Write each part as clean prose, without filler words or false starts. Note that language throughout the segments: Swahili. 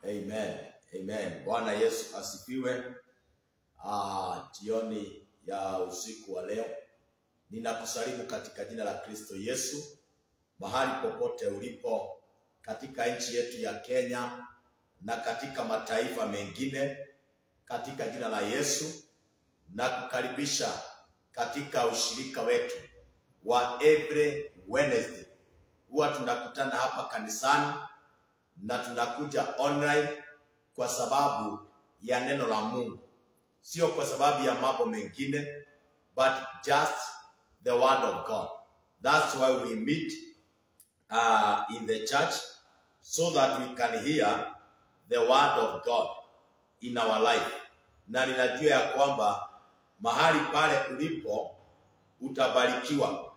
Amen. Amen. Bwana Yesu asifiwe. Jioni ya usiku wa leo ninakusalimu katika jina la Kristo Yesu, mahali popote ulipo katika nchi yetu ya Kenya na katika mataifa mengine, katika jina la Yesu, na kukaribisha katika ushirika wetu wa every Wednesday. Huwa tunakutana hapa kanisani na tunakuja online kwa sababu ya neno la Mungu, sio kwa sababu ya mambo mengine, but just the word of God. That's why we meet in the church, so that we can hear the word of God in our life. Na ninajua ya kwamba mahali pale ulipo utabarikiwa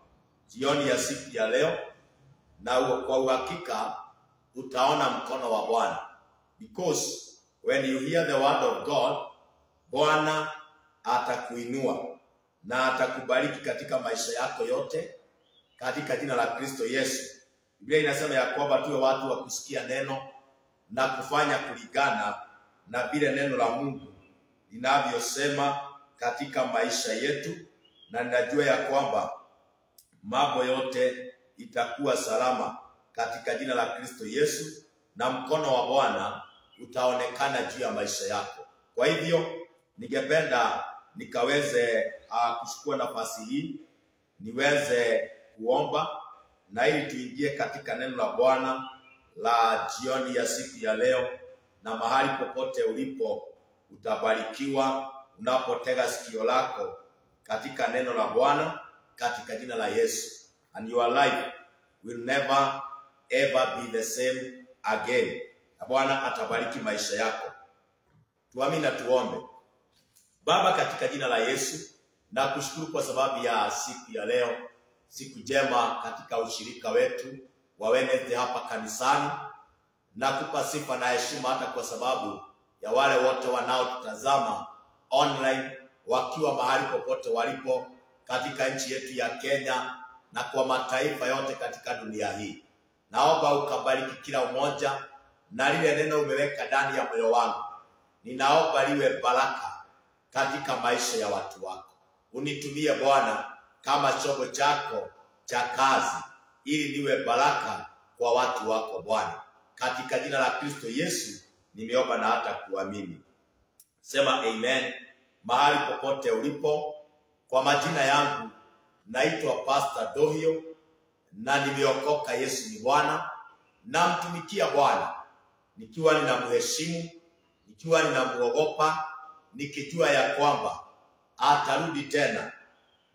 jioni ya siku ya leo, na kwa uhakika utaona mkono wa Bwana, because when you hear the word of God, Bwana atakuinua na atakubariki katika maisha yako yote katika jina la Kristo Yesu. Biblia inasema ya kwamba tuwe watu wa kusikia neno na kufanya kulingana na vile neno la Mungu linavyosema katika maisha yetu, na ninajua ya kwamba mambo yote itakuwa salama katika jina la Kristo Yesu, na mkono wa Bwana utaonekana juu ya maisha yako. Kwa hivyo ningependa nikaweze kuchukua nafasi hii niweze kuomba, na ili tuingie katika neno la Bwana la jioni ya siku ya leo. Na mahali popote ulipo utabarikiwa unapotega sikio lako katika neno la Bwana katika jina la Yesu, and your life will never ever be the same again. Na Bwana atabariki maisha yako. Tuamini na tuombe. Baba, katika jina la Yesu, na kushukuru kwa sababu ya siku ya leo, siku njema katika ushirika wetu wa Wednesday hapa kanisani, na kupa sifa na heshima hata kwa sababu ya wale wote wanaotutazama online wakiwa mahali popote walipo katika nchi yetu ya Kenya na kwa mataifa yote katika dunia hii. Naomba ukabariki kila mmoja, na lile neno umeweka ndani ya moyo wangu, ninaomba liwe baraka katika maisha ya watu wako. Unitumie Bwana kama chombo chako cha kazi, ili niwe baraka kwa watu wako Bwana. Katika jina la Kristo Yesu nimeomba na hata kuamini. Sema amen. Mahali popote ulipo, kwa majina yangu naitwa Pastor Dohio, na nimeokoka. Yesu ni Bwana, na mtumikia Bwana nikiwa ninamheshimu, nikiwa ninamuogopa, nikijua ya kwamba atarudi tena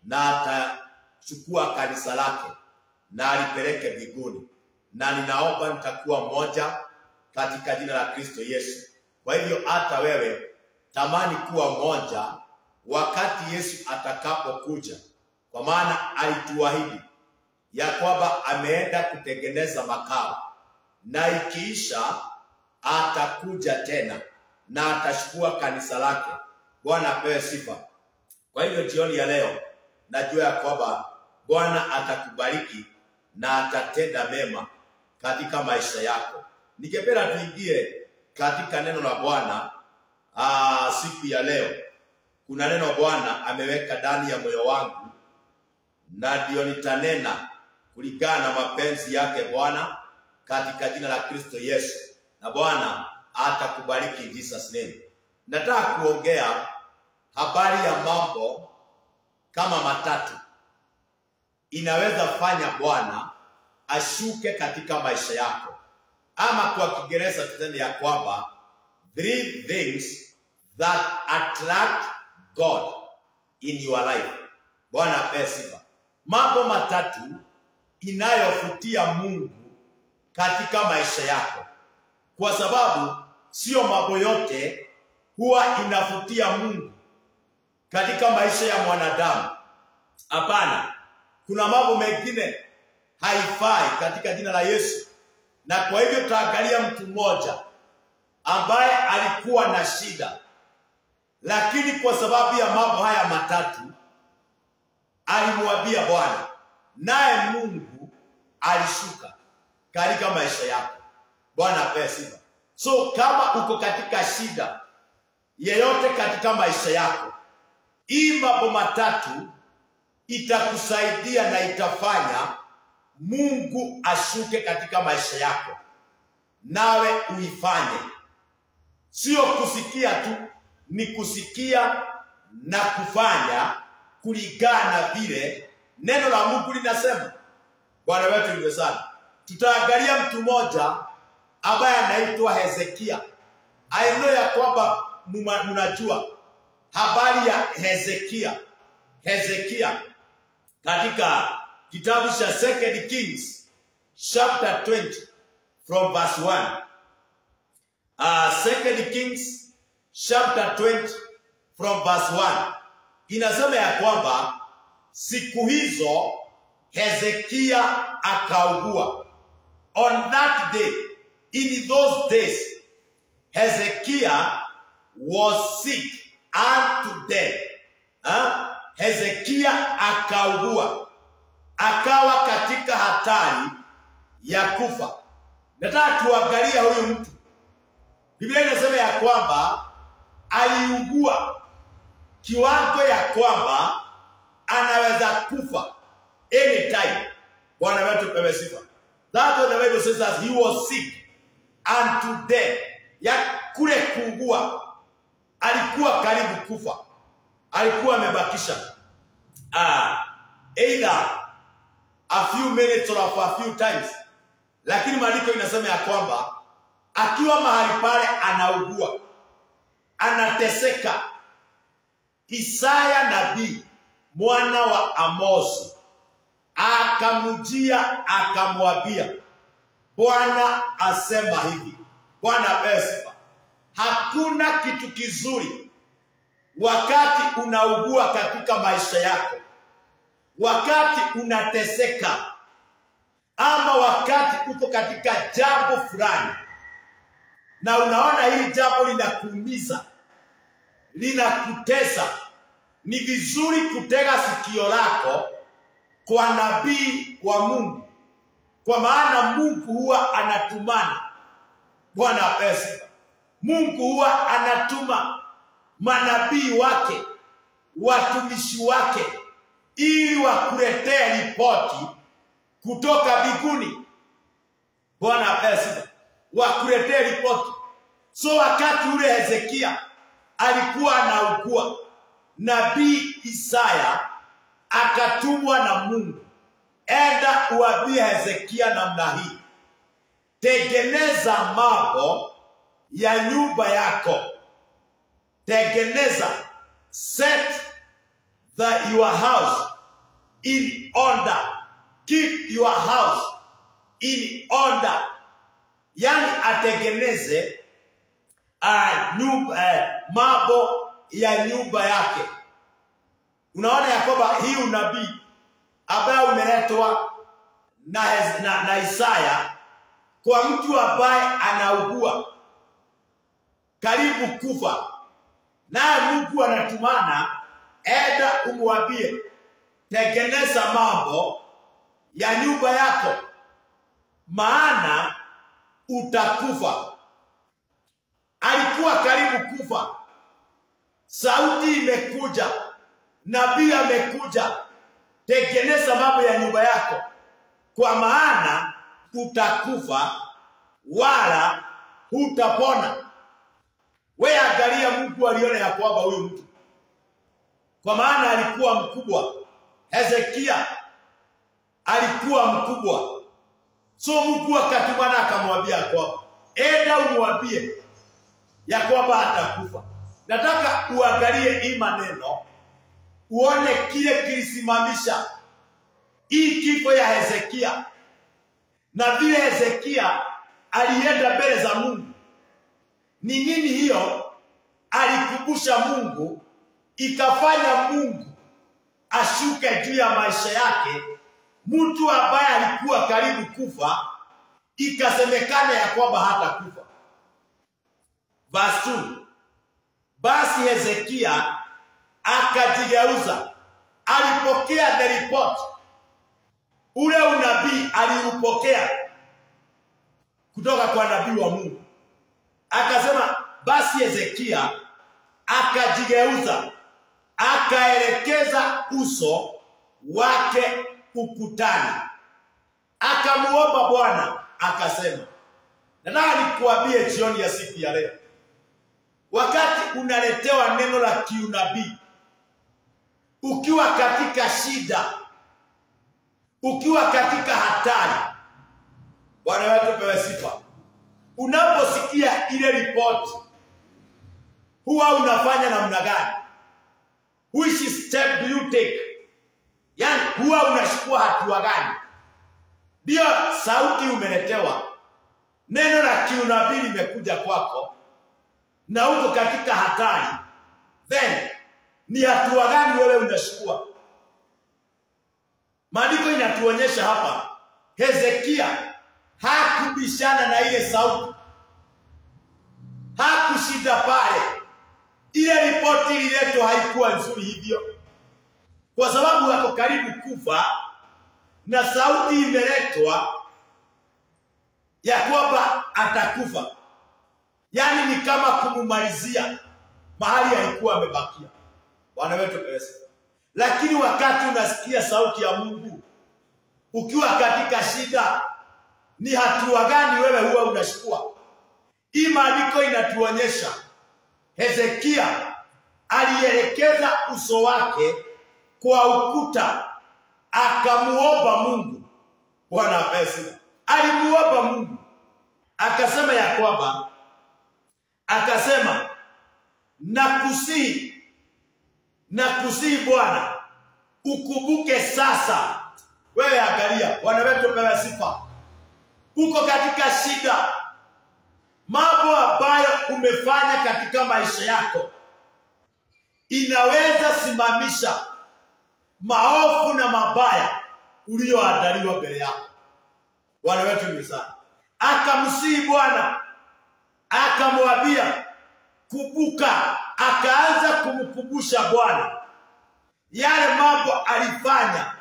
na atachukua kanisa lake na alipeleke mbinguni, na ninaomba nitakuwa mmoja katika jina la Kristo Yesu. Kwa hivyo hata wewe tamani kuwa mmoja wakati Yesu atakapokuja, kwa maana alituahidi ya kwamba ameenda kutengeneza makao, na ikiisha atakuja tena na atachukua kanisa lake. Bwana apewe sifa. Kwa hivyo jioni ya leo najua ya kwamba Bwana atakubariki na atatenda mema katika maisha yako. Ningependa tuingie katika neno la Bwana siku ya leo. Kuna neno Bwana ameweka ndani ya moyo wangu, na ndio nitanena kulingana na mapenzi yake Bwana katika jina la Kristo Yesu, na Bwana atakubariki in Jesus name. Nataka kuongea habari ya mambo kama matatu inaweza fanya Bwana ashuke katika maisha yako, ama kwa Kiingereza tuseme ya kwamba 3 things that attract God in your life. Bwana apewe sifa. Mambo matatu inayovutia Mungu katika maisha yako, kwa sababu sio mambo yote huwa inavutia Mungu katika maisha ya mwanadamu. Hapana, kuna mambo mengine haifai katika jina la Yesu. Na kwa hivyo tutaangalia mtu mmoja ambaye alikuwa na shida, lakini kwa sababu ya mambo haya matatu alimwambia Bwana, naye Mungu alishuka katika maisha yako. Bwana apewe sifa. So kama uko katika shida yeyote katika maisha yako, hii mambo matatu itakusaidia na itafanya Mungu ashuke katika maisha yako, nawe uifanye. Sio kusikia tu, ni kusikia na kufanya kulingana vile neno la Mungu linasema. Bwana wetu ni sana. Tutaangalia mtu mmoja ambaye anaitwa Hezekia. I know ya kwamba mnajua habari ya Hezekia. Hezekia katika kitabu cha 2 Kings chapter 20 from verse 1. 2 Kings chapter 20 from verse 1 inasema ya kwamba siku hizo Hezekia akaugua. On that day, in those days, Hezekiah was sick unto death. Hezekia akaugua, akawa katika hatari ya kufa. Nataka tuangalie huyu mtu. Biblia inasema ya kwamba aliugua kiwango ya kwamba anaweza kufa anytime. Bwana wetu pewe sifa. That's what the Bible says, that he was sick unto death. Ya kule kuugua, alikuwa karibu kufa. Alikuwa amebakisha either a few minutes or a few times. Lakini maandiko inasema ya kwamba akiwa mahali pale anaugua, anateseka, Isaya nabii mwana wa Amosi akamujia akamwambia, Bwana asema hivi. Bwana asifiwe. Hakuna kitu kizuri wakati unaugua katika maisha yako, wakati unateseka, ama wakati uko katika jambo fulani na unaona hili jambo linakuumiza, linakutesa. Ni vizuri kutega sikio lako kwa nabii wa Mungu, kwa maana Mungu huwa anatumana. Bwana asifiwe. Mungu huwa anatuma manabii wake, watumishi wake, ili wakuletee ripoti kutoka mbinguni. Bwana asifiwe. Wakuletee ripoti. So wakati ule Hezekia alikuwa anaugua, nabii Isaya akatumwa na Mungu, enda uambie Hezekia namna hii, tengeneza mambo ya nyumba yako, tengeneza, set your house in order, keep your house in order. Yani atengeneze mambo ya nyumba yake. Unaona ya kwamba hii unabii ambaye umeletwa na Isaya kwa mtu ambaye anaugua karibu kufa, naye Mungu anatumana, enda umwambie tengeneza mambo ya nyumba yako, maana utakufa. Alikuwa karibu kufa, sauti imekuja, nabii amekuja, tengeneza mambo ya nyumba yako, kwa maana utakufa wala hutapona. Wewe angalia, Mungu aliona ya kwamba huyu mtu, kwa maana alikuwa mkubwa. Hezekia alikuwa mkubwa. So Mungu akatumana akamwambia kwamba enda umwambie ya kwamba atakufa. Nataka uangalie hii maneno, uone kile kilisimamisha hii kifo ya Hezekia, na vile Hezekia alienda mbele za Mungu. Ni nini hiyo alikumbusha Mungu, ikafanya Mungu ashuke juu ya maisha yake? Mtu ambaye alikuwa karibu kufa, ikasemekana ya kwamba hatakufa. Verse 2. Basi Hezekia akajigeuza, alipokea the report. Ule unabii aliupokea kutoka kwa nabii wa Mungu. Akasema basi Hezekia akajigeuza, akaelekeza uso wake ukutani, akamuomba Bwana, akasema, nataka nikuambie jioni ya siku ya leo, wakati unaletewa neno la kiunabii, ukiwa katika shida, ukiwa katika hatari, Bwana wetu pewe sifa, unaposikia ile ripoti, huwa unafanya namna gani? Which step do you take? Yani huwa unachukua hatua gani? Ndio sauti umeletewa, neno la kiunabii limekuja kwako, na uko katika hatari, then ni hatua gani wewe unachukua? Maandiko inatuonyesha hapa, Hezekia hakubishana na ile sauti, hakushida pale. Ile ripoti ililetwa haikuwa nzuri hivyo, kwa sababu wako karibu kufa na sauti imeletwa ya kwamba atakufa. Yani ni kama kumumalizia mahali alikuwa amebakia. Bwana wetu pesa. Lakini wakati unasikia sauti ya Mungu, ukiwa katika shida, ni hatua gani wewe huwa unachukua? Hii maandiko inatuonyesha Hezekia alielekeza uso wake kwa ukuta, akamuomba Mungu. Bwana pesa. Alimuomba Mungu, akasema ya kwamba, akasema, nakusihi Bwana, ukumbuke sasa. Wewe angalia, Bwana wetu pewe sifa, uko katika shida, mambo ambayo umefanya katika maisha yako inaweza simamisha maovu na mabaya ulioandaliwa mbele yako. Bwana wetu ni sana. Akamsihi Bwana, akamwambia kumbuka, akaanza kumkumbusha Bwana yale mambo alifanya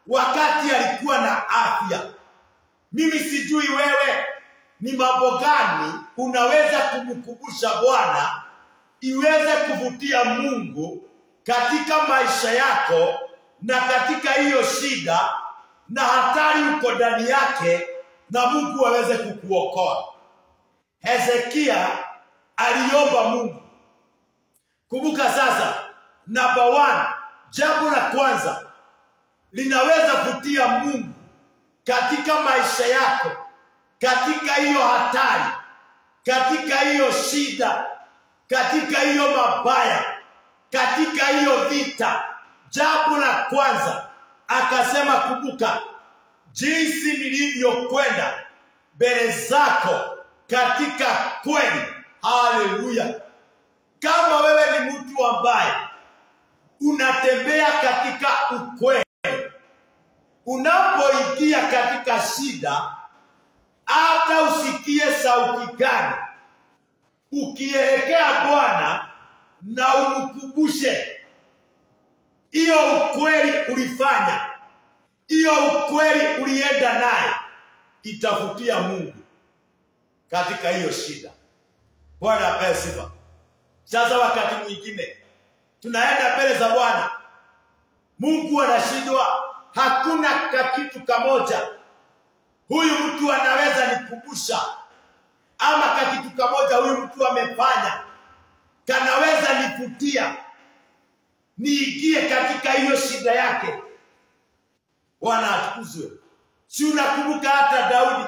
wakati alikuwa na afya. Mimi sijui wewe ni mambo gani unaweza kumkumbusha Bwana iweze kuvutia Mungu katika maisha yako, na katika hiyo shida na hatari uko ndani yake, na Mungu aweze kukuokoa. Hezekia aliomba Mungu. Kumbuka sasa, number 1, jambo la kwanza linaweza kuvutia Mungu katika maisha yako, katika hiyo hatari, katika hiyo shida, katika hiyo mabaya, katika hiyo vita. Jambo la kwanza akasema, kumbuka jinsi nilivyokwenda mbele zako katika kweli. Haleluya. Kama wewe ni mtu ambaye unatembea katika ukweli, unapoingia katika shida, hata usikie sauti gani, ukielekea Bwana na umkumbushe hiyo ukweli ulifanya, hiyo ukweli ulienda naye, itavutia Mungu katika hiyo shida. Bwana apewe sifa. Sasa wakati mwingine tunaenda mbele za Bwana, Mungu anashindwa, hakuna kitu kamoja huyu mtu anaweza nikumbusha, ama kitu kamoja huyu mtu amefanya kanaweza nivutia niingie katika hiyo shida yake. Bwana atukuzwe. Si unakumbuka hata Daudi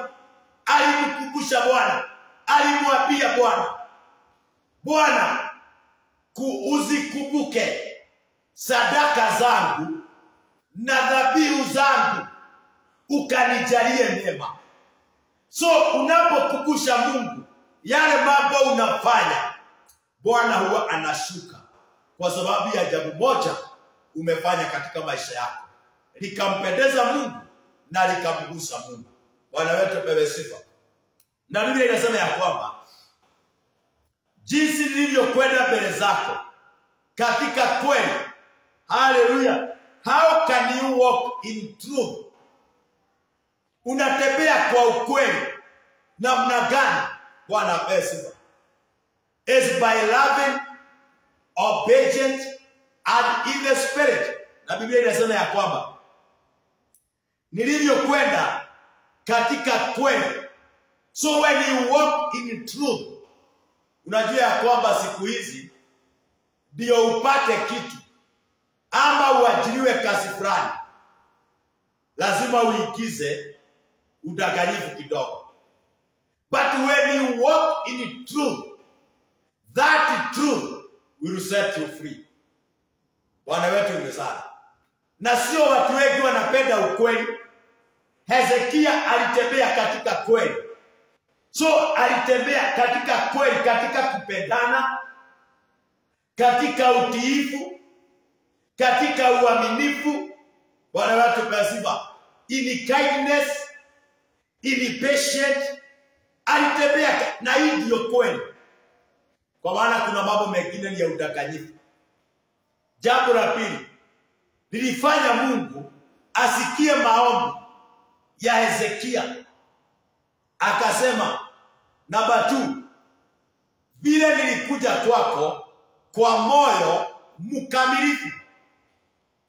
alimkumbusha Bwana, alimwambia Bwana, Bwana, uzikumbuke sadaka zangu na dhabihu zangu, ukanijalie mema. So unapokumbusha Mungu yale mambo unafanya, Bwana huwa anashuka, kwa sababu ya jambo moja umefanya katika maisha yako, likampendeza Mungu na likamgusa Mungu. Bwana wetu pewe sifa. Na Biblia inasema ya kwamba jinsi nilivyokwenda mbele zako katika kweli. Haleluya. How can you walk in truth? Unatembea kwa ukweli namna gani? Bwana pewe sifa. is by loving, obedient, and in the spirit. Na Biblia inasema ya kwamba nilivyokwenda katika kweli. So when you walk in truth, unajua ya kwamba siku hizi ndio upate kitu ama uajiriwe kazi fulani, lazima uigize udanganyifu kidogo. But when you walk in truth, that truth will set you free. Bwana wetu ni sana. Na sio watu wengi wanapenda ukweli. Hezekia alitembea katika kweli. So alitembea katika kweli, katika kupendana, katika utiifu, katika uaminifu. Bwana wetu pasiba. In kindness, in patience, alitembea na hii ndio kweli. Kwa maana kuna mambo mengine ni ya udanganyifu. Jambo la pili, lilifanya Mungu asikie maombi ya Hezekia. Akasema, namba 2, vile nilikuja kwako kwa moyo mkamilifu.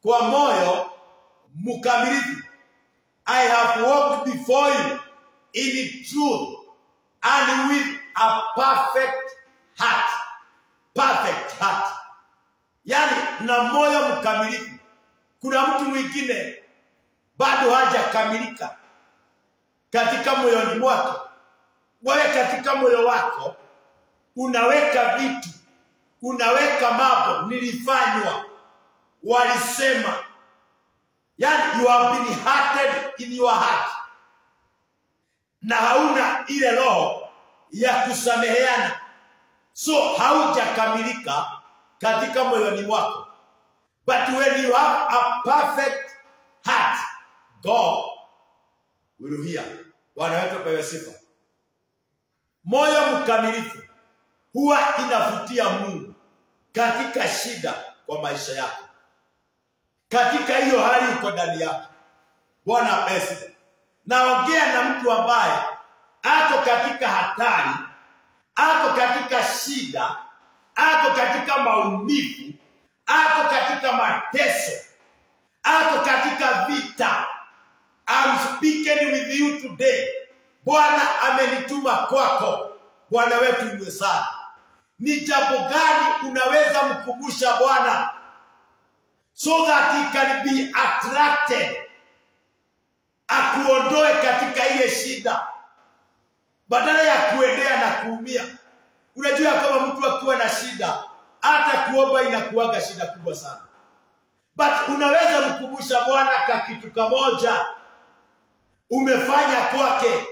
Kwa moyo mkamilifu. I have walked before you in truth and with a perfect heart. Perfect heart. Yani na moyo mkamilifu. Kuna mtu mwingine bado hajakamilika katika moyoni mwake. Wewe katika moyo wako unaweka vitu, unaweka mambo nilifanywa, walisema. Yani you have been hurted in your heart. Na hauna ile roho ya kusameheana. So haujakamilika katika moyoni mwako. But when you have a perfect heart, God will hear. Bwana wetu apewe sifa. Moyo mkamilifu huwa inavutia Mungu katika shida kwa maisha yako. Katika hiyo hali uko ndani yako. Bwana apewe sifa. Naongea na mtu ambaye ako katika hatari, ako katika shida, ako katika maumivu, ako katika mateso, ako katika vita. I'm speaking with you today. Bwana amenituma kwako. Bwana wetu ni sana. Ni jambo gani unaweza mkumbusha Bwana so that he can be attracted, akuondoe katika ile shida badala ya kuendea na kuumia? Unajua kama mtu akiwa na shida, hata kuomba inakuwaga shida kubwa sana. But unaweza mkumbusha Bwana kwa kitu kimoja umefanya kwake,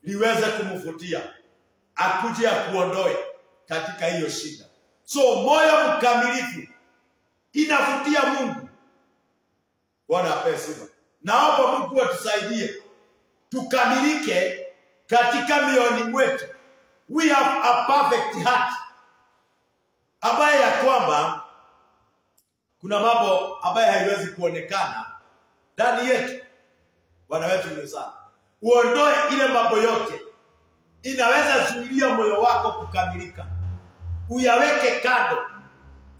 liweze kumvutia, akuje akuondoe katika hiyo shida. So moyo mkamilifu inavutia Mungu. Bwana apewe sifa. Naomba Mungu atusaidie tukamilike katika mioyoni mwetu. We have a perfect heart, ambaye ya kwamba kuna mambo ambaye haiwezi kuonekana ndani yetu. Bwana wetu ni sana. Uondoe ile mambo yote inaweza zuilia moyo wako kukamilika. Uyaweke kando.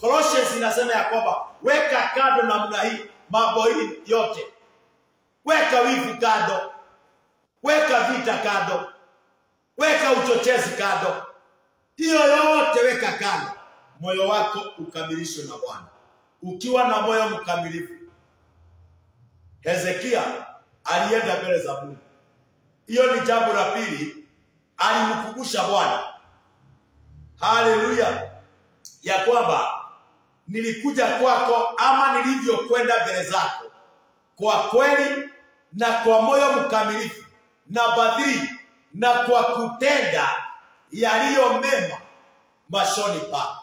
Colossians inasema ya kwamba weka kando namna hii mambo hii yote. Weka wivu kando. Weka vita kando. Weka uchochezi kando. Hiyo yote weka kando. Moyo wako ukamilishwe na Bwana. Ukiwa na moyo mkamilifu. Hezekia alienda mbele za Mungu. Hiyo ni jambo la pili, alimkumbusha Bwana. Haleluya. Ya kwamba nilikuja kwako ama nilivyokwenda mbele zako kwa kweli na kwa moyo mkamilifu na badili na kwa kutenda yaliyo mema machoni pako.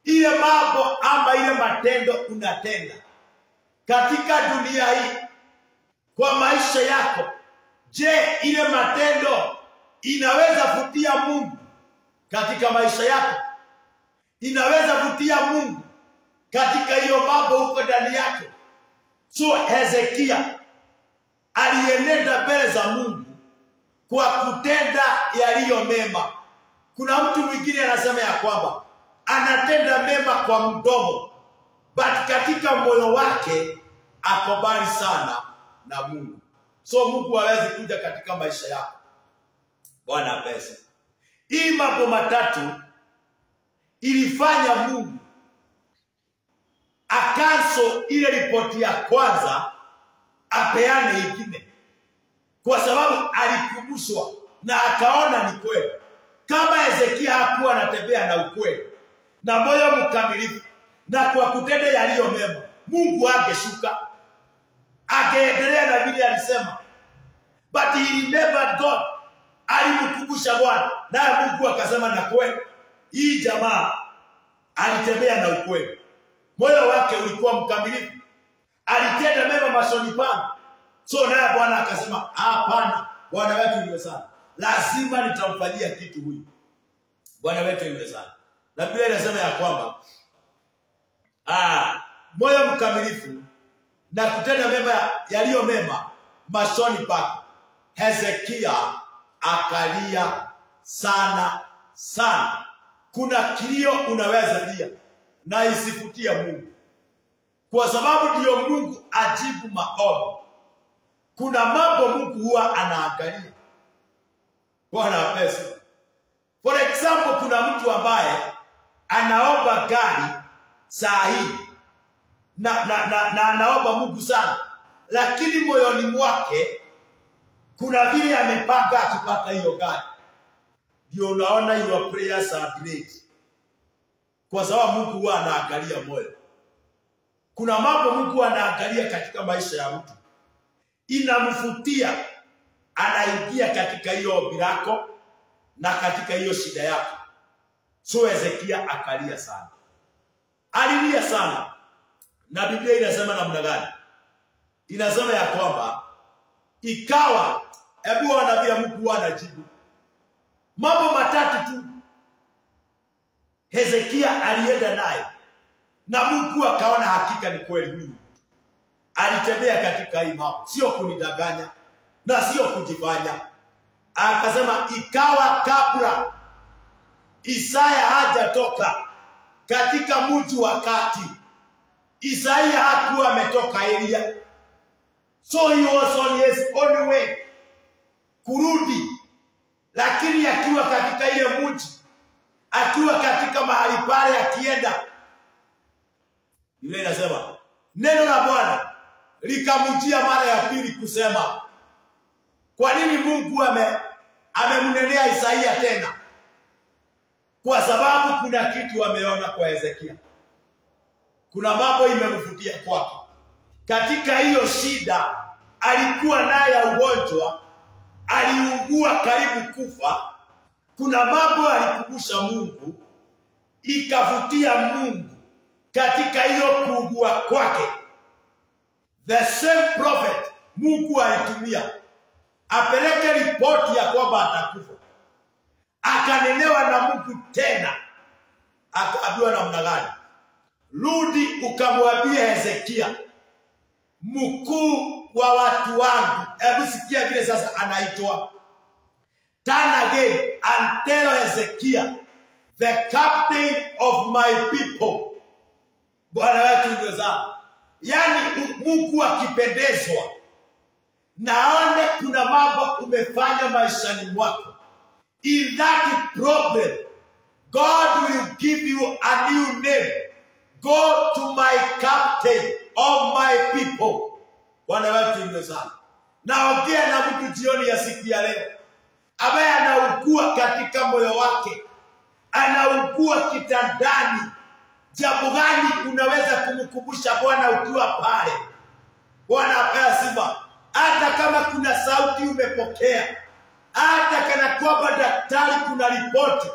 Ile mambo ama ile matendo unatenda katika dunia hii kwa maisha yako, je, ile matendo inaweza vutia Mungu katika maisha yako? Inaweza vutia Mungu katika hiyo mambo huko ndani yako? So Hezekia alienenda mbele za Mungu kwa kutenda yaliyo mema, Kuna mtu mwingine anasema ya kwamba anatenda mema kwa mdomo, but katika moyo wake akobali sana na Mungu. So Mungu hawezi kuja katika maisha yako. Bwana pesa. Hii mambo matatu ilifanya Mungu akanso ile ripoti ya kwanza apeane ingine, kwa sababu alikumbushwa na akaona ni kweli. Kama Hezekia hakuwa anatembea na ukweli na moyo mkamilifu na kwa kutenda yaliyo mema, Mungu angeshuka, angeendelea na vile alisema. But he remembered God. Alimkumbusha Bwana, na Mungu akasema na kweli hii jamaa alitembea na ukweli. Moyo wake ulikuwa mkamilifu. Alitenda mema machoni pangu. So naye Bwana akasema, hapana, Bwana wetu yule sana, lazima nitamfanyia kitu huyu. Bwana wetu yule sana. Na Biblia inasema ya kwamba moyo mkamilifu na kutenda mema yaliyo mema machoni pako, Hezekia akalia sana sana. Kuna kilio unaweza lia na isifutie Mungu, kwa sababu ndio Mungu ajibu maombi. Kuna mambo Mungu huwa anaangalia. Bwana pesa. For example, kuna mtu ambaye anaomba gari saa hii na anaomba Mungu sana, lakini moyoni mwake kuna vile amepanga akipata hiyo gari. Ndio unaona your prayers are great, kwa sababu Mungu huwa anaangalia moyo. Kuna mambo Mungu anaangalia katika maisha ya mtu, inamfutia, anaingia katika hiyo ombi lako na katika hiyo shida yako. So Hezekia akalia sana, alilia sana. Na Biblia inasema namna gani? Inasema ya kwamba ikawa, hebu wanavia Mungu anajibu mambo matatu tu. Hezekia alienda naye na Mungu akaona hakika ni kweli huyu alitembea katika hii mambo, sio kunidanganya na sio kujifanya. Akasema ikawa kabla Isaya hajatoka katika mji wa kati, Isaya hakuwa ametoka Elia, so he was on his own way kurudi. Lakini akiwa katika ile mji, akiwa katika mahali pale akienda, Biblia inasema neno la Bwana likamjia mara ya pili kusema, kwa nini Mungu amemnenea Isaya tena? Kwa sababu kuna kitu ameona kwa Hezekia. Kuna mambo imemvutia kwake. Katika hiyo shida alikuwa naye ugonjwa, aliugua karibu kufa. Kuna mambo alikumbusha Mungu, ikavutia Mungu katika hiyo kuugua kwake. The same prophet Mungu alitumia apeleke ripoti ya kwamba atakufa, akanenewa na Mungu tena, akaambiwa namna gani? Rudi ukamwambie Hezekia, mkuu wa watu wangu. Hebu sikia vile sasa anaitwa. Turn again and tell Hezekia, the captain of my people. Bwana wetu ndio sana. Yani Mungu akipendezwa, naone kuna mambo umefanya maishani mwako, in that problem God will give you a new name. Go to my captain of my people. Bwana wetu ndio sana. Naongea na mtu jioni ya siku ya leo ambaye anaugua katika moyo wake, anaugua kitandani. Jambo gani unaweza kumkumbusha Bwana ukiwa pale? Bwana apea sifa. Hata kama kuna sauti umepokea, hata kana kwamba daktari kuna ripoti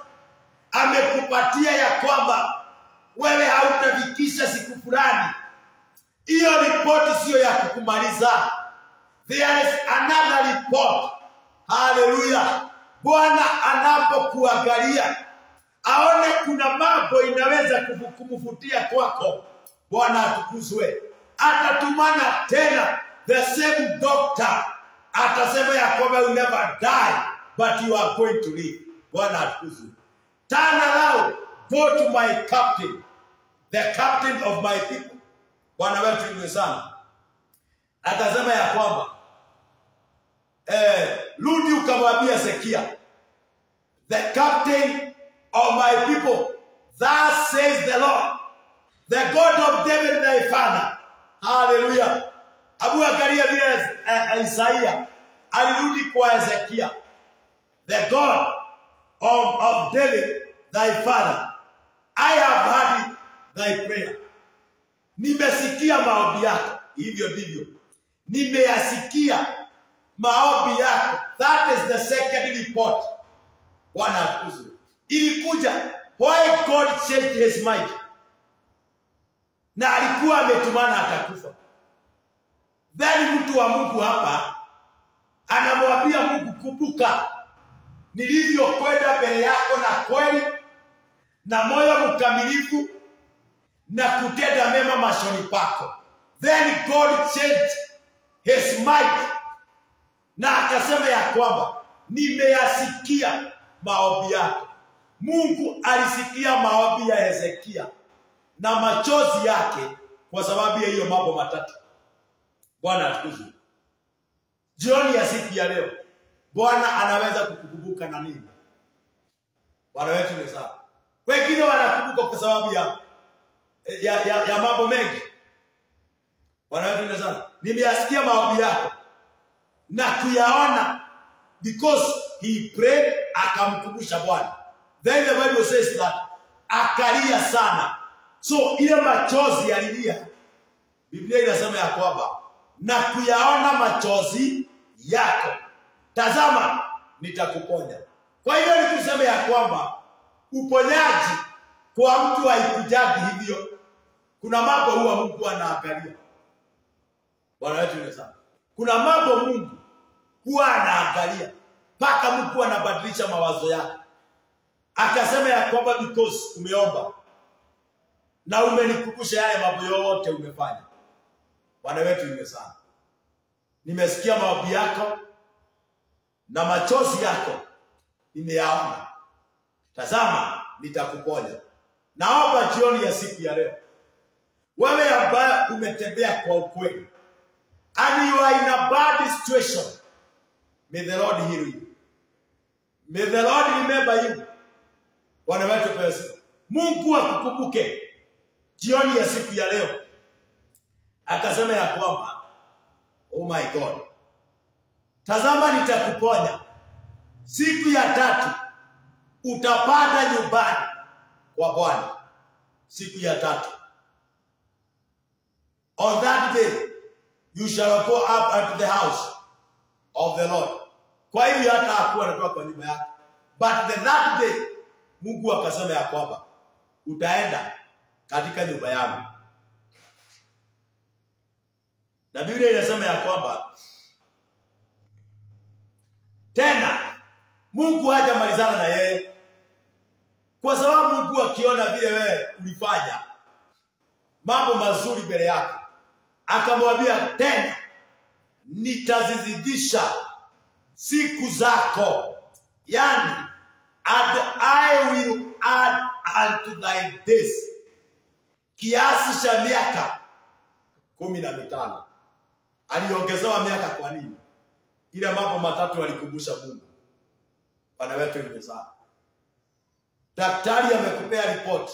amekupatia ya kwamba wewe hautafikisha siku fulani, hiyo ripoti sio ya kukumaliza. There is another report. Hallelujah. Bwana anapokuangalia aone kuna mambo inaweza kumfutia kwako, Bwana atukuzwe. Atatumana tena the same doctor, atasema ya kwamba you never die but you are going to live. Bwana atukuzwe. turn around, go to my captain, the captain of my people. Bwana wetu ni sana. Akasema ya kwamba rudi ukamwambia Hezekia, the captain of my people, thus says the Lord, the God of David thy father. Hallelujah. Abu angalia vile Isaiah alirudi kwa Hezekia, the God of David thy father, I have heard thy prayer. Nimesikia maombi yako. Hivyo ndivyo nimeyasikia maombi yako. That is the second report. Bwana akuzwe. Ilikuja why God changed his mind, na alikuwa ametumana atakufa. Then mtu wa Mungu hapa anamwambia Mungu, kumbuka nilivyokwenda mbele yako na kweli na moyo mkamilifu na kutenda mema machoni pako. Then God changed his mind na akasema ya kwamba nimeyasikia maombi yako. Mungu alisikia maombi ya Hezekia na machozi yake kwa sababu ya hiyo mambo matatu. Bwana atukuzwe. Jioni ya siku ya leo, Bwana anaweza kukukumbuka na nini? Bwana wetu ni sawa. Wengine wanakumbuka kwa sababu ya mambo mengi. Bwana wetu ni sawa. Nimeyasikia maombi yako na kuyaona, because he prayed, akamkumbusha Bwana. Then the Bible says that akalia sana. So ile machozi alilia, Biblia inasema ya kwamba na kuyaona machozi yako, tazama nitakuponya. Kwa hiyo nikusema ya kwamba uponyaji kwa mtu haikujaji hivyo. Kuna mambo huwa Mungu anaangalia. Bwana wetu ni sana. Kuna mambo Mungu huwa anaangalia mpaka Mungu anabadilisha mawazo yake. Akasema ya kwamba because umeomba na umenikumbusha yale mambo yote umefanya. Bwana wetu ni sana. Nimesikia maombi yako na machozi yako nimeyaona. Tazama nitakuponya. Naomba jioni ya siku ya leo, wewe ambaye umetembea kwa ukweli and you are in a bad situation, may the Lord heal you. May the Lord remember you. Bwana wetu pesa. Mungu akukumbuke jioni ya siku ya leo. Akasema ya kwamba, oh my God, tazama nitakuponya. Siku ya tatu utapanda nyumbani kwa Bwana. Siku ya tatu. On that day you shall go up unto the house of the Lord. Kwa hivyo hata hakuwa anatoka kwa nyumba yake. But the that day Mungu akasema ya kwamba utaenda katika nyumba yangu. Na Biblia inasema ya kwamba tena Mungu hajamalizana na yeye, kwa sababu Mungu akiona vile wewe ulifanya mambo mazuri mbele yako, akamwambia tena nitazizidisha siku zako, yani and I will add unto thy days, kiasi cha miaka 15. Aliongezewa miaka kwa nini? Ile mambo matatu alikumbusha Mungu. Bwana wetu ni sana. Daktari amekupea report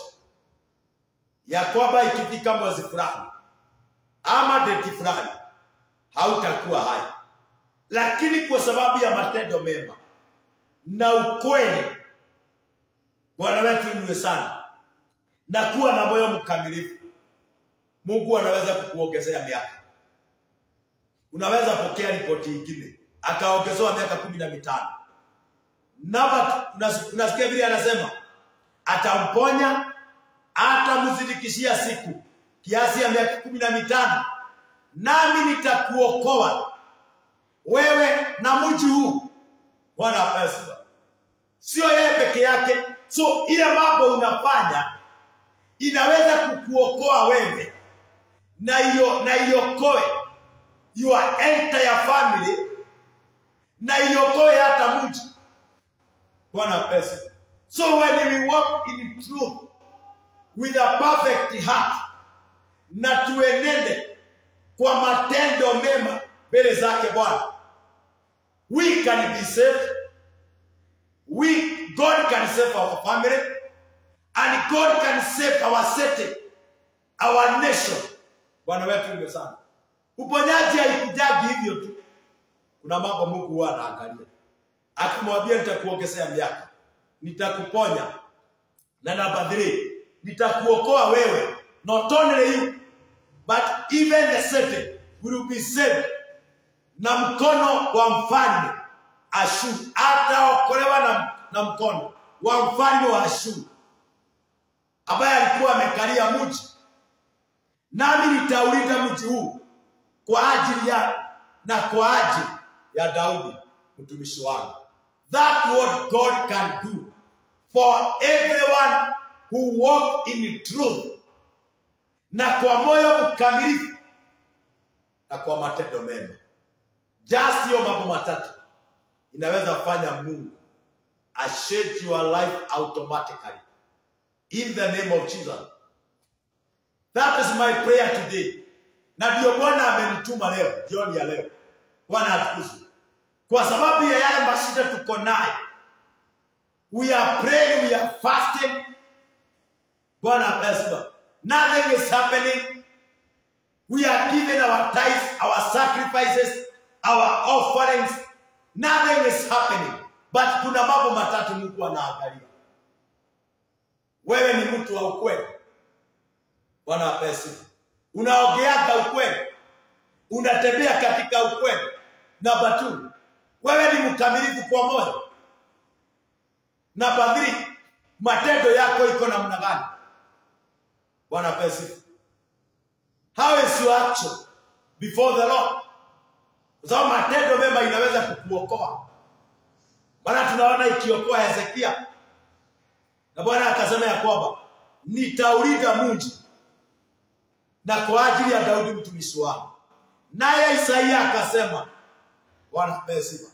ya kwamba ikifika mwezi fulani ama date fulani hautakuwa hai. Lakini kwa sababu ya matendo mema na ukweli, Bwana wetu ni sana, na kuwa na moyo mkamilifu, Mungu anaweza kukuongezea miaka. Unaweza pokea ripoti nyingine akaongezewa miaka 15. Na unasikia vile anasema atamponya, atamzidikishia siku kiasi ya miaka 15, nami nitakuokoa wewe na mji huu. Bwana pesa. Sio yeye peke yake. So ile mambo unafanya inaweza kukuokoa wewe na iokoe your entire family, na iokoe hata mji. Bwana pesa. So when we walk in truth with a perfect heart, na tuenende kwa matendo mema mbele zake Bwana, we can be saved. God can save our family, and God can save our city, our nation. Bwana wetu ndio sana. Uponyaji haikujagi hivyo tu. Kuna mambo Mungu huwa anaangalia. Akimwambia nitakuongezea miaka, nitakuponya, na namba 3, nitakuokoa wewe. Not only you, but even the city will be saved. Na mkono wa mfalme Ashuru, ataokolewa na mkono wa mfalme wa Ashuru ambaye alikuwa amekalia mji. Nami nitaulinda mji huu kwa ajili ya Daudi mtumishi wangu. That's what God can do for everyone who walk in truth, na kwa moyo mkamilifu na kwa matendo mema. Just hiyo mambo matatu inaweza kufanya Mungu change your life automatically. In the name of Jesus. That is my prayer today. Na ndio Bwana amenituma leo, jioni ya leo. Bwana atukuzwe. Kwa sababu ya yale mashida tuko nayo. We are praying, we are fasting. Bwana bless. Nothing is happening. We are giving our tithes, our sacrifices, our offerings. Nothing is happening. But kuna mambo matatu Mungu anaangalia. Wewe ni mtu wa ukweli. Bwana bless. Unaongeaga ukweli. Unatembea katika ukweli. Namba 2, wewe ni mkamilifu kwa moyo. Namba 3, matendo yako iko namna gani? Bwana bless. How is your action before the Lord? Kwa sababu matendo mema inaweza kukuokoa. Bwana tunaona ikiokoa Hezekia. Na Bwana akasema ya kwamba nitaulinda mji na kwa ajili ya Daudi mtumishi wangu. Naye Isaia akasema, Bwana bless.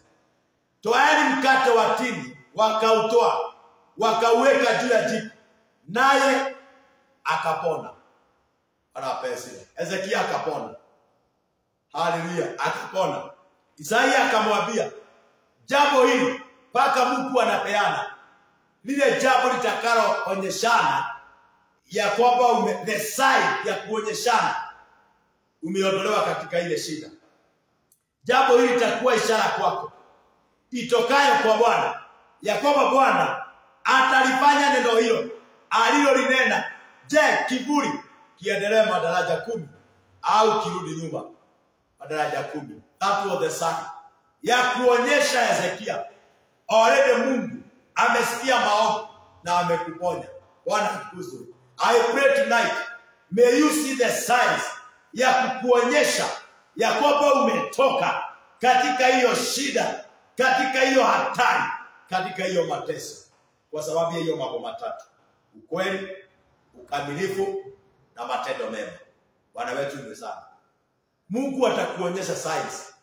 Toeni mkate wa tini, wakautoa, wakauweka juu ya jiko, naye akapona. Bwana bless. Hezekia akapona. Haleluya, akapona. Isaia akamwambia, jambo hili mpaka Mungu anapeana lile jambo litakalo onyeshana ya kwamba the sign ya kuonyeshana umeondolewa katika ile shida. Jambo hili litakuwa ishara kwako itokayo kwa Bwana, ya kwamba Bwana atalifanya neno hilo alilolinena. Je, kiburi kiendelee madaraja 10 au kirudi nyuma madaraja 10? That was the sign ya kuonyesha Hezekia already Mungu amesikia maombi na amekuponya. Bwana atukuzwe. I pray tonight, may you see the signs ya kukuonyesha ya kwamba umetoka katika hiyo shida, katika hiyo hatari, katika hiyo mateso, kwa sababu ya hiyo mambo matatu: ukweli, ukamilifu na matendo mema. Bwana wetu ni sana. Mungu atakuonyesha signs.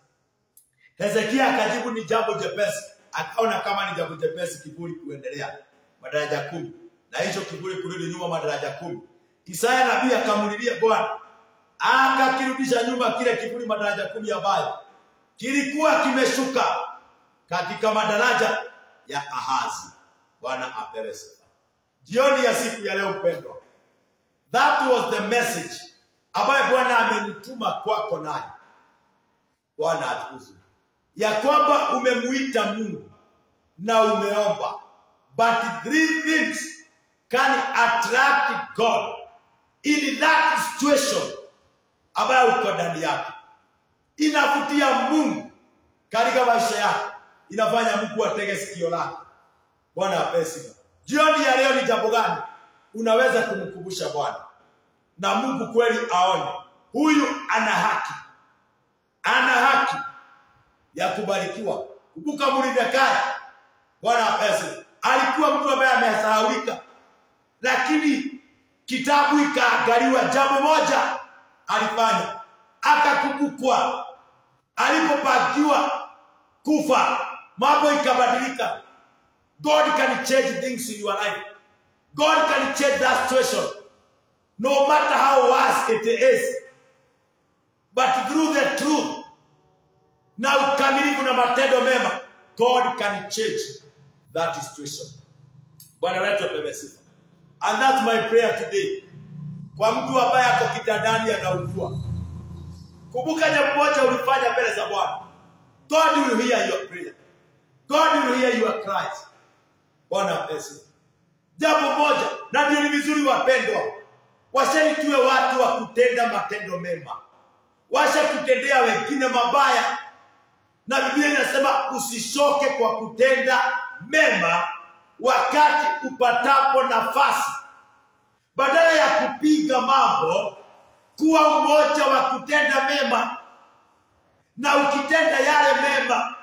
Hezekia akajibu ni jambo jepesi. Akaona kama ni jambo jepesi kiburi kuendelea madaraja 10, na hicho kiburi kurudi nyuma madaraja 10. Isaya nabii akamulilia Bwana, akakirudisha nyuma kile kiburi madaraja 10 ambayo kilikuwa kimeshuka katika madaraja ya Ahazi. Bwana apewe sifa. Jioni ya siku ya leo mpendwa, that was the message ambayo Bwana amenituma kwako nayo. Bwana atukuzwe. Ya kwamba umemuita Mungu na umeomba, but 3 things can attract God in that situation ambayo uko ndani yake. Inavutia Mungu katika maisha yako, inafanya Mungu atege sikio lake. Bwana apesi. Jioni ya leo ni jambo gani unaweza kumkumbusha Bwana na Mungu kweli aone huyu ana haki, ana haki ya kubarikiwa? Kumbuka Mordekai, Bwana apesi, alikuwa mtu ambaye amesahaulika, lakini kitabu ikaangaliwa. Jambo moja alifanya, akakumbukwa. Alipopakiwa kufa, mambo ikabadilika. God can change things in your life. God can change that situation. No matter how worse it is. But through the truth, na ukamilifu na matendo mema, God can change that situation. Bwana wetu apewe sifa. And that's my prayer today. Kwa mtu ambaye ako kitandani anaugua, kumbuka jambo moja ulifanya mbele za Bwana. God will hear your prayer. God will hear your cries. Bwana apewe sifa. Jambo moja, na ndio ni vizuri wapendwa, washeni tuwe watu wa kutenda matendo mema. Washa kutendea wengine mabaya. Na Biblia inasema usishoke kwa kutenda mema wakati upatapo nafasi. Badala ya kupiga mambo, kuwa mmoja wa kutenda mema. Na ukitenda yale mema,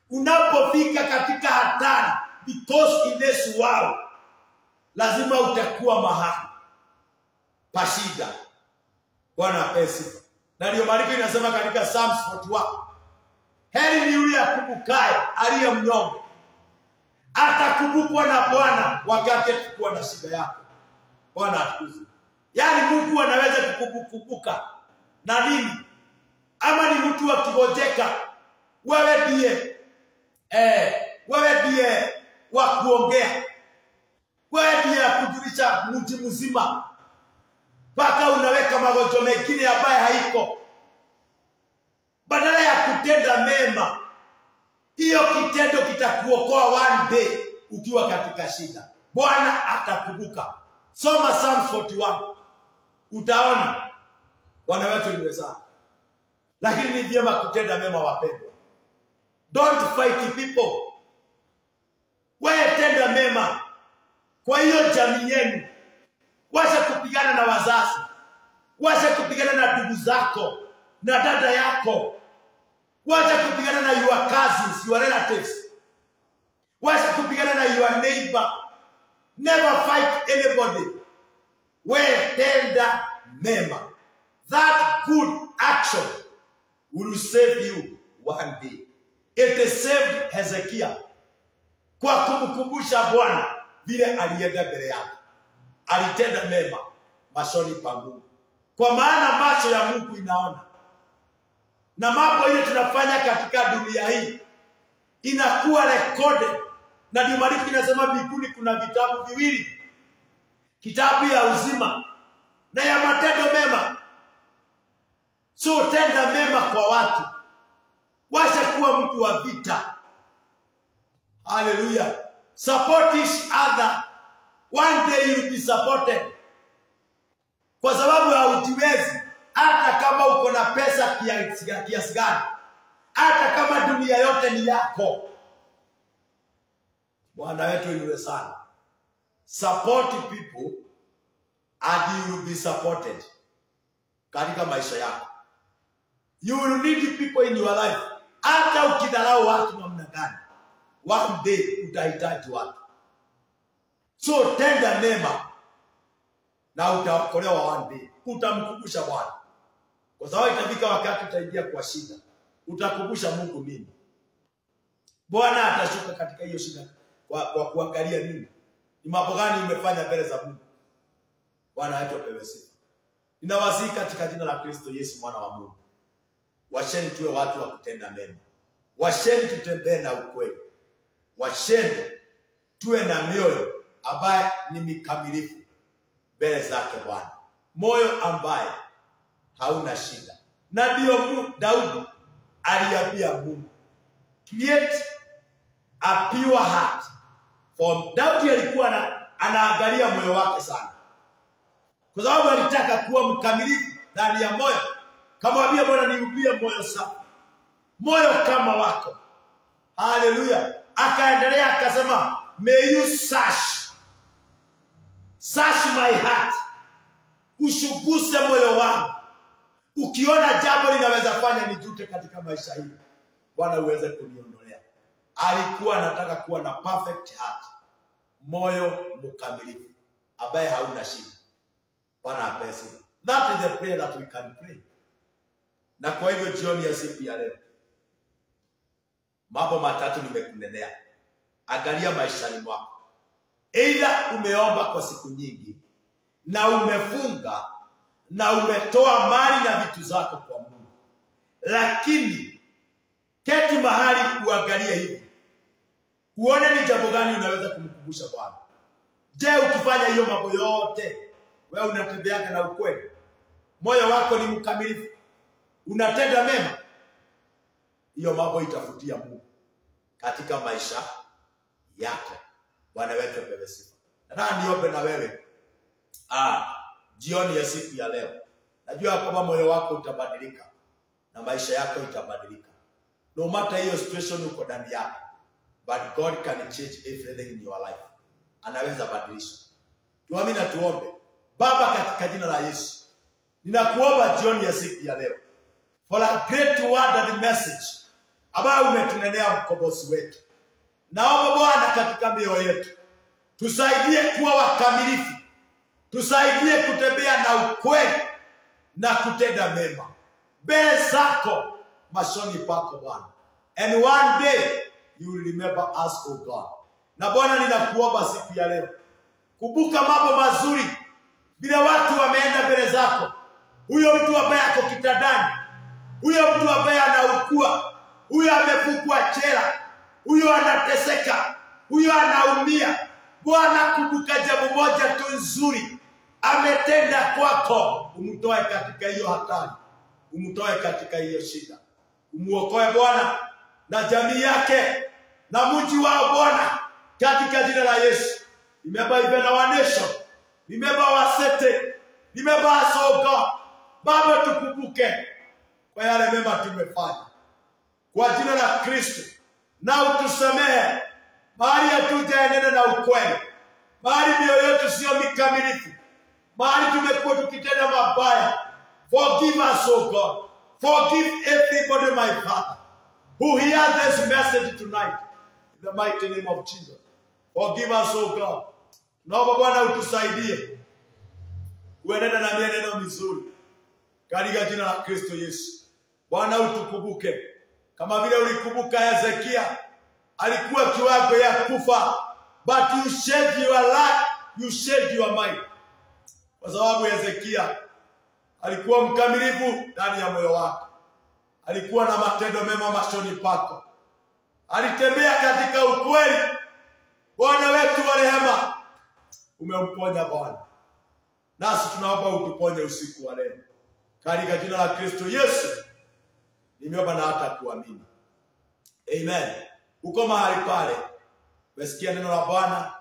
unapofika katika hatari, because in this world, lazima utakuwa mahali pa shida. Bwana apewe sifa. Na ndio maandiko inasema katika Psalms 41, heri ni yule akumbukaye aliye mnyonge, atakumbukwa na Bwana wakati atakuwa na shida yako. Bwana atukuzwe. Yaani Mungu anaweza kukukumbuka na nini? Ama ni mtu akigojeka, wewe ndiye wa kuongea. Wewe ndiye kujulisha mji mzima. Paka unaweka magonjwa mengine ambaye haiko. Badala ya kutenda mema, hiyo kitendo kitakuokoa one day ukiwa katika shida. Bwana atakumbuka. Soma Psalms 41. Utaona Bwana wetu ni mwema. Lakini ni vyema kutenda mema wapendwa. Don't fight people. Wewe tenda mema kwa hiyo jamii yenu. Wacha kupigana na wazazi. Wacha kupigana na ndugu zako na dada yako. Wacha kupigana na your cousins, your relatives. Wacha kupigana na your neighbor. Never fight anybody. Wewe tenda mema. That good action will save you one day. It saved Hezekiah kwa kumkumbusha Bwana vile alienda mbele yake. Alitenda mema machoni pa Mungu. Kwa maana macho ya Mungu inaona. Na mambo ile tunafanya katika dunia hii inakuwa recorded. Na ndio maandiko inasema mbinguni kuna vitabu viwili. Kitabu ya uzima na ya matendo mema. So tenda mema kwa watu. Wacha kuwa mtu wa vita. Hallelujah. Support each other. One day you will be supported. Kwa sababu haujiwezi, hata kama uko na pesa kiasi gani, hata kama dunia yote ni yako. Bwana wetu yule sana. Support people and you will be supported katika maisha yako. You will need people in your life. Hata ukidharau watu namna gani, one day utahitaji watu. So tenda mema na utaokolewa one day. Utamkumbusha Bwana. Kwa sababu itafika wakati utaingia kwa shida. Utakumbusha Mungu nini? Bwana atashuka katika hiyo shida kwa kuangalia nini? Ni mambo gani umefanya mbele za Mungu? Bwana wetu apewe sifa. Ninawasihi katika jina la Kristo Yesu mwana wa Mungu. Washeni tuwe watu wa kutenda mema. Washeni tutembee na ukweli. Washeni tuwe na mioyo ambaye ni mikamilifu mbele zake Bwana. Moyo ambaye hauna shida. Na ndio Daudi aliambia Mungu, create a pure heart. For Daudi alikuwa anaangalia moyo wake sana. Kwa sababu alitaka kuwa mkamilifu ndani ya moyo. Kama vile Bwana niumbie moyo safi. Moyo kama wako. Hallelujah. Akaendelea akasema, may you search my heart. Ushuguse moyo wangu. Ukiona jambo linaweza fanya nijute katika maisha hii, Bwana uweze kuniondolea. Alikuwa anataka kuwa na perfect heart. Moyo mkamilifu ambaye hauna shida. Bwana apesi. That is the prayer that we can pray. Na kwa hivyo jioni ya siku ya leo, mambo matatu nimekunenea. Angalia maishani mwako. Either umeomba kwa siku nyingi na umefunga na umetoa mali na vitu zako kwa Mungu, lakini keti mahali uangalie hivi, uone ni jambo gani unaweza kumkumbusha Bwana. Je, ukifanya hiyo mambo yote, wewe unatembeaga na ukweli? Moyo wako ni mkamilifu? Unatenda mema? Hiyo mambo itafutia Mungu katika maisha yako. Bwana wetu apewe sifa. Nataka niombe na wewe jioni ya siku ya leo. Najua kwamba moyo wako utabadilika na maisha yako itabadilika. No matter hiyo situation uko ndani yake, but God can change everything in your life. Anaweza badilisha. Tuamini na tuombe. Baba, katika jina la Yesu, ninakuomba jioni ya siku ya leo for a great word and message ambayo umetunenea mkombozi wetu. Naomba Bwana, katika mioyo yetu tusaidie kuwa wakamilifu, tusaidie kutembea na ukweli na kutenda mema mbele zako mashoni pako Bwana. And one day you will remember us, oh God. Na Bwana, ninakuomba siku ya leo, kumbuka mambo mazuri vile watu wameenda mbele zako. Huyo mtu ambaye ako kitandani, huyo mtu ambaye anaugua, huyo amefungwa jela, huyo anateseka, huyo anaumia. Bwana, kumbuka jambo moja tu nzuri ametenda kwako, umtoe katika hiyo hatari, umtoe katika hiyo shida, umuokoe Bwana na jamii yake na mji wao Bwana, katika jina la Yesu. Remember even our nation, remember our city, remember us, oh God. Baba, tukumbuke kwa yale mema tumefanya kwa jina la Kristo, na utusamehe mahali hatujaenenda na ukweli, mahali mioyo yetu sio mikamilifu, mahali tumekuwa tukitenda mabaya. Forgive us, oh God. Forgive everybody, my Father, who hears this message tonight, in the mighty name of Jesus. Forgive us, oh God. Naomba Bwana utusaidie kuenenda na mienendo mizuri katika jina la Kristo Yesu. Bwana, utukumbuke kama vile ulikumbuka Hezekia, alikuwa kiwango ya kufa, but you saved your life, you saved your mind. Kwa sababu Hezekia alikuwa mkamilifu ndani ya moyo wake, alikuwa na matendo mema machoni pako, alitembea katika ukweli. Bwana wetu wa rehema, umemponya Bwana, nasi tunaomba utuponye usiku wa leo katika jina la Kristo Yesu. Nimeomba na hata kuamini. Amen. Uko mahali pale, umesikia neno la Bwana,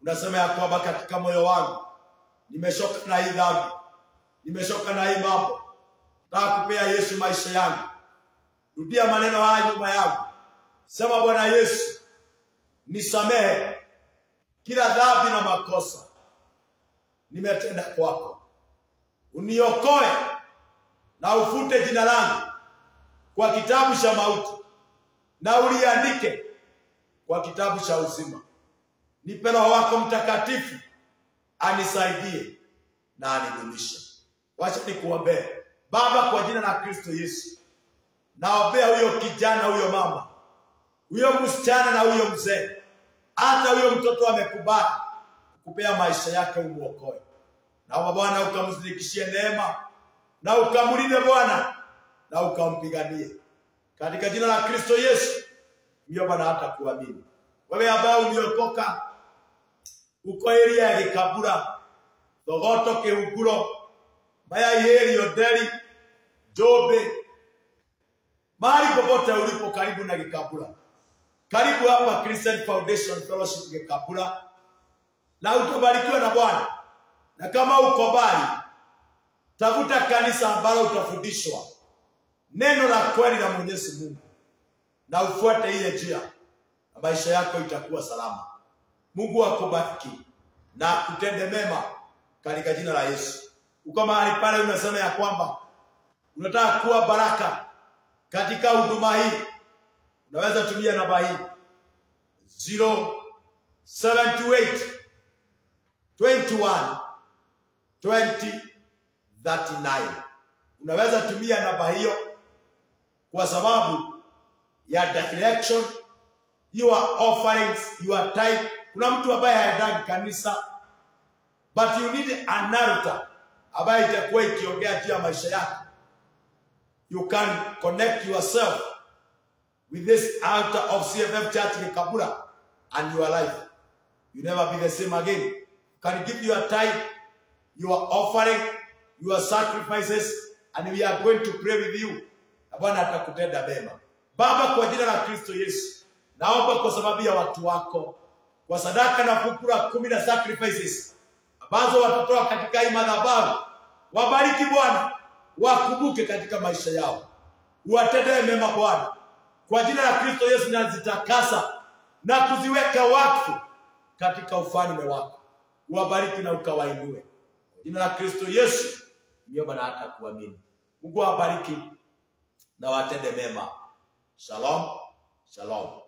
unasema ya kwamba katika moyo wangu nimeshoka na hii dhambi, nimeshoka na hii mambo, nataka kupea Yesu maisha yangu. Rudia maneno haya nyuma yangu, sema: Bwana Yesu, nisamehe kila dhambi na makosa nimetenda kwako, uniokoe na ufute jina langu kwa kitabu cha mauti na uliandike kwa kitabu cha uzima. Nipe Roho wako Mtakatifu anisaidie na anidumishe. Wacha nikuombee. Baba, kwa jina la Kristo Yesu, naombea huyo kijana, huyo mama, huyo msichana na huyo mzee, hata huyo mtoto amekubali kupea maisha yake, umuokoe. Naomba Bwana ukamzidishie neema na ukamlinde Bwana na ukampiganie katika jina la Kristo Yesu. Niomba na hata kuamini. Wewe ambao uliokoka uko area ya Gikabura, Thogoto, Kihuguro, Mayai, Oderi, Jobe, mahali popote ulipo karibu na Gikabura, karibu hapa Christian Foundation Fellowship Gikabura, na utabarikiwa na Bwana. Na kama uko mbali, tafuta kanisa ambalo utafundishwa neno la kweli la Mwenyezi Mungu na ufuate ile njia, na maisha yako itakuwa salama. Mungu akubariki na kutende mema katika jina la Yesu. Uko mahali pale unasema ya kwamba unataka kuwa baraka katika huduma hii, unaweza tumia namba hii 0728 21 20 39. Unaweza tumia namba hiyo kwa sababu ya direction your offerings, your tithe. Kuna mtu ambaye haendagi kanisa, but you need an altar ambaye itakuwa ikiongea juu ya maisha yako. You can connect yourself with this altar of CFF Church in Kabura, and your life, you never be the same again. You can give your tithe, your offering, your sacrifices, and we are going to pray with you. Bwana atakutenda mema. Baba, kwa jina la Kristo Yesu, naomba kwa sababu ya watu wako, kwa sadaka na fukura 10 na sacrifices ambazo watatoa katika hii madhabahu, wabariki Bwana, wakumbuke katika maisha yao, uwatendee mema Bwana. Kwa jina la Kristo Yesu nazitakasa na kuziweka wakfu katika ufalme wako. Uwabariki na ukawainue. Kwa jina la Kristo Yesu niomba na hata kuamini. Mungu awabariki na watende mema. Shalom. Shalom.